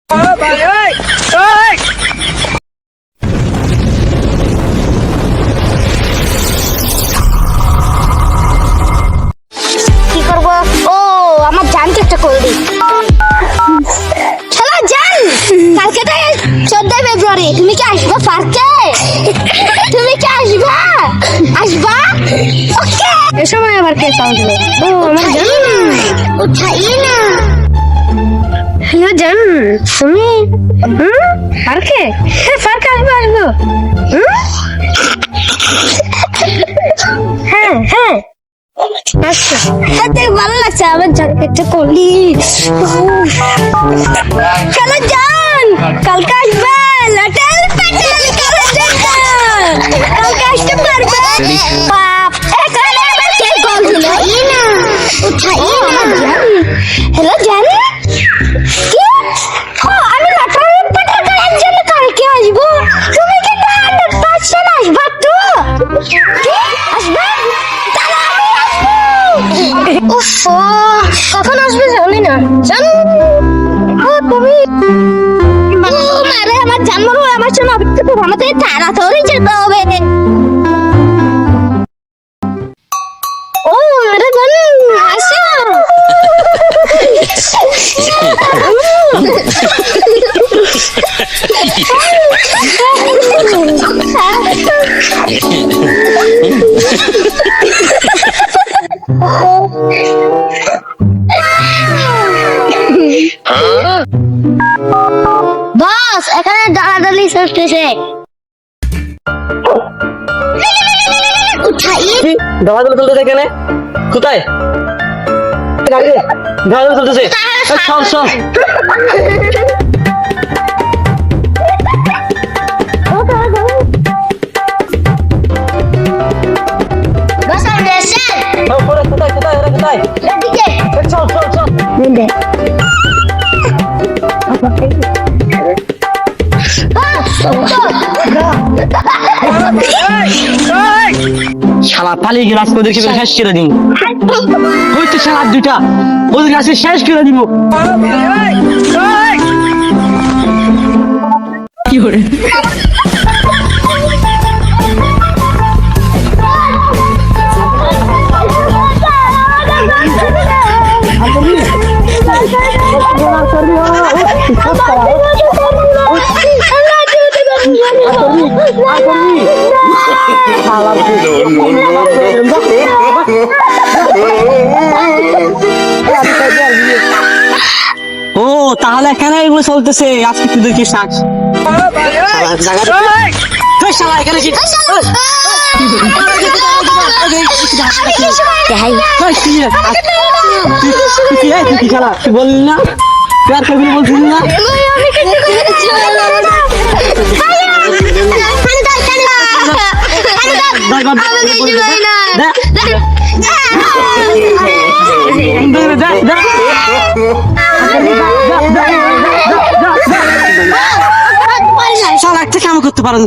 কি করবো? ও আমার জানকে একটা করে দিই। চলো জান, কালকে তো 14 ফেব্রুয়ারি, তুমি কি আসবা পার্কে? তুমি কি আসবা? আসবা? ওকে। এ সময় আবার কে কল দিল? ও আমার জান, উঠাই না। হ্যালো জান, তুমি পার্কে? হ্যাঁ পার্কে আসবো। হ্যাঁ হ্যাঁ আচ্ছা, দেখ ভালো লাগছে আমার জ্যাকেটটা করলি। চলো যান, কালকে আসবে হোটেল প্যাটেল কালকে আসতে পারবে? বাপ এখানে আবার কে কল দিল? না উঠাই না। হ্যালো জানি কি? ও আমি হোটেল প্যাটেল কার জন্য কালকে আসবো। তুমি কি 100% আসবা তো? কি আসবে? উফ, কখন আসবে জানি না। জান তুমি মারে আমার জন্ম আমার জন্য অপেক্ষা করো, আমাদের তাড়াতাড়ি যেতে হবে। ও আরে জান আসো। বস এখানে দাঁড়াদাঁড়ি চলতেছে। দাঁড়াদাঁড়ি চলতেছে এখানে? কোথায় দাঁড়াদাঁড়ি চলতেছে? সব সব বস আপনি এসেছেন? কোথায় কোথায় ওরা কোথায়? এদিকে চল চল চল। শালা পালিয়ে গেল, আজকে ওদেরকে শেষ করে দিন। ওই তো শালা দুইটা, ওদের কাছে শেষ করে দিব। কি করে ও তাহলে এখানে এগুলো চলতেছে আজকে তোদের কি শাক এখানে কি বললি না প্যার কবির বলছিলি না একটা কাম করতে পারেন